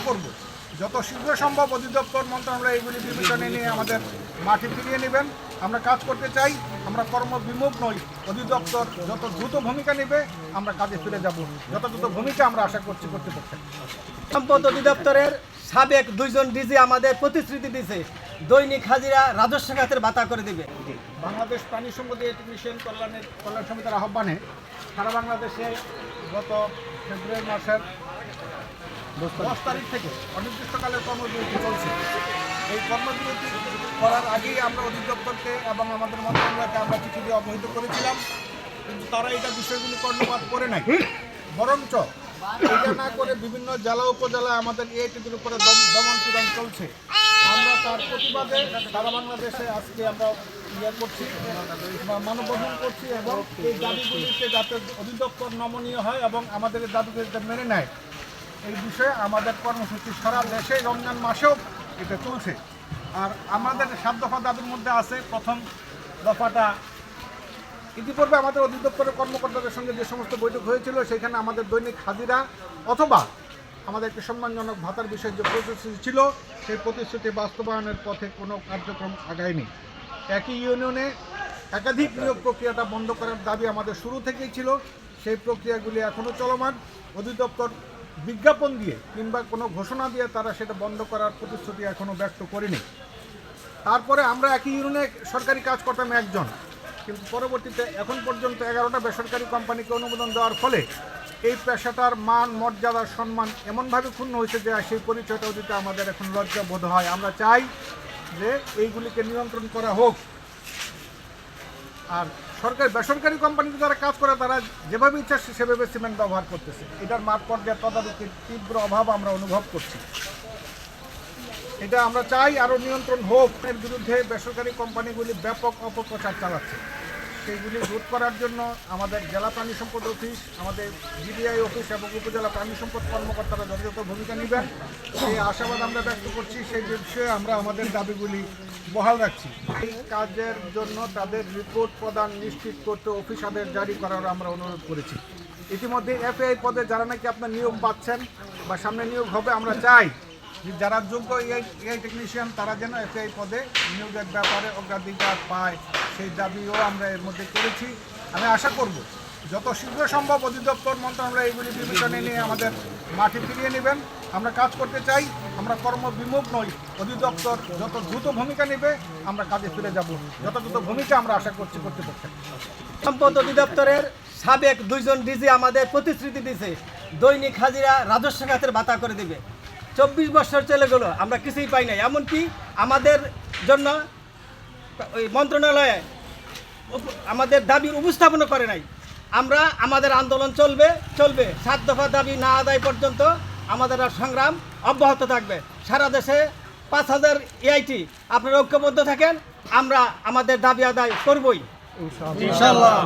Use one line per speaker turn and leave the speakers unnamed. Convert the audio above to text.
করব যত শীঘ্র সম্ভব অধিদপ্তর মন্ত্রণালয় এইগুলি বিবেচনায় নিয়ে আমাদের মাঠে ফিরিয়ে নেবেন। আমরা কাজ করতে চাই, আমরা কর্মবিমুখ নই। অধিদপ্তর যত দ্রুত ভূমিকা নেবে আমরা কাজে ফিরে যাব, যত দ্রুত ভূমিকা আমরা আশা করছি কর্তৃপক্ষের।
সম্পদ অধিদপ্তরের সাবেক 2 জন ডিজি আমাদের প্রতিশ্রুতি দিয়েছে দৈনিক হাজিরা রাজস্ব খাতের ভাতা করে দিবে।
বাংলাদেশ প্রাণী সম্পদ টেকনিশিয়ান কল্যাণ সমিতির আহ্বানে সারা বাংলাদেশে গত ফেব্রুয়ারি মাসের 10 তারিখ থেকে অনির্দিষ্টকালের কর্মবিরতি চলছে। এই কর্মবিরতি করার আগেই আমরা অধিদপ্তরকে এবং আমাদের মন্ত্রণালয়কে আমরা চিঠি দিয়ে অবহিত করেছিলাম, কিন্তু তারা এটা বিষয়গুলি কর্ণপাত করে নাই। বরঞ্চ এটা না করে বিভিন্ন জেলা উপজেলায় আমাদের এইটির উপরে দমন পীড়ন চলছে। আমরা তার প্রতিবাদে সারা বাংলাদেশে আজকে আমরা করছি, মানববন্ধন করছি এবং এই দাবিগুলিকে যাতে অধিদপ্তর নমনীয় হয় এবং আমাদের এই দাবিকে যাতে মেনে নেয়, এই বিষয়ে আমাদের কর্মসূচি সারা দেশে রমজান মাসেও এটা চলছে। আর আমাদের 7 দফা দাবির মধ্যে আছে, প্রথম দফাটা ইতিপূর্বে আমাদের অধিদপ্তরের কর্মকর্তাদের সঙ্গে যে সমস্ত বৈঠক হয়েছিল সেখানে আমাদের দৈনিক হাজিরা অথবা আমাদের একটি সম্মানজনক ভাতার বিষয়ে যে প্রতিশ্রুতি ছিল সেই প্রতিশ্রুতি বাস্তবায়নের পথে কোনো কার্যক্রম আগায়নি। একই ইউনিয়নে একাধিক নিয়োগ প্রক্রিয়াটা বন্ধ করার দাবি আমাদের শুরু থেকেই ছিল, সেই প্রক্রিয়াগুলি এখনও চলমান। অধিদপ্তর বিজ্ঞাপন দিয়ে কিংবা কোনো ঘোষণা দিয়ে তারা সেটা বন্ধ করার প্রতিশ্রুতি এখনও ব্যক্ত করেনি। তারপরে আমরা একই ইউনিয়নে সরকারি কাজ করতাম একজন, কিন্তু পরবর্তীতে এখন পর্যন্ত 11টা বেসরকারি কোম্পানিকে অনুমোদন দেওয়ার ফলে এই পেশাটার মান মর্যাদা সম্মান এমনভাবে ক্ষুণ্ণ হয়েছে যে সেই পরিচয়টাও দিতে আমাদের এখন লজ্জা বোধ হয়। আমরা চাই যে এইগুলিকে নিয়ন্ত্রণ করা হোক। আর বেসরকারি কোম্পানিতে যারা কাজ করে তারা যেভাবে ইচ্ছা সেভাবে সিমেন্ট ব্যবহার করতেছে, এটার মাঠ পর্যায়ে তদারকির তীব্র অভাব আমরা অনুভব করছি। এটা আমরা চাই আরও নিয়ন্ত্রণ হোক। এর বিরুদ্ধে বেসরকারি কোম্পানিগুলি ব্যাপক অপপ্রচার চালাচ্ছে, সেইগুলি রোধ করার জন্য আমাদের জেলা প্রাণী সম্পদ অফিস, আমাদের জিডিআই অফিস এবং উপজেলা প্রাণী সম্পদ কর্মকর্তারা যথাযথ ভূমিকা নেবেন সেই আশাবাদ আমরা ব্যক্ত করছি। সেই বিষয়ে আমরা আমাদের দাবিগুলি বহাল রাখছি। এই কাজের জন্য তাদের রিপোর্ট প্রদান নিশ্চিত করতে অফিস আদেশ জারি করার আমরা অনুরোধ করেছি। ইতিমধ্যে এফএআই পদে যারা নাকি আপনার নিয়োগ পাচ্ছেন বা সামনে নিয়োগ হবে, আমরা চাই যারা যোগ্য এআই টেকনিশিয়ান তারা যেন এফআই পদে নিয়োগের ব্যাপারে অগ্রাধিকার পায়, সেই দাবিও আমরা এর মধ্যে করেছি। আমি আশা করব যত শীঘ্র সম্ভব অধিদপ্তর মন্ত্রণালয় এইগুলি বিবেচনায় নিয়ে আমাদের মাঠে ফিরিয়ে নেবেন। আমরা কাজ করতে চাই, আমরা কর্মবিমুখ নই। অধিদপ্তর যত দ্রুত ভূমিকা নেবে আমরা কাজে ফিরে যাব, যত দ্রুত ভূমিকা আমরা আশা করছি কর্তৃপক্ষের।
সম্পদ অধিদপ্তরের সাবেক 2 জন ডিজি আমাদের প্রতিশ্রুতি দিয়েছে দৈনিক হাজিরা রাজস্ব খাতের ভাতা করে দিবে। 24 বছর চলে গেল, আমরা কিছুই পাই নাই। এমনকি আমাদের জন্য ওই মন্ত্রণালয়ে আমাদের দাবি উপস্থাপনও করে নাই। আমরা আমাদের আন্দোলন চলবে 7 দফা দাবি না আদায় পর্যন্ত আমাদের সংগ্রাম অব্যাহত থাকবে। সারা দেশে 5000 এআইটি আপনারা ঐক্যবদ্ধ থাকেন, আমরা আমাদের দাবি আদায় করবই ইনশাআল্লাহ।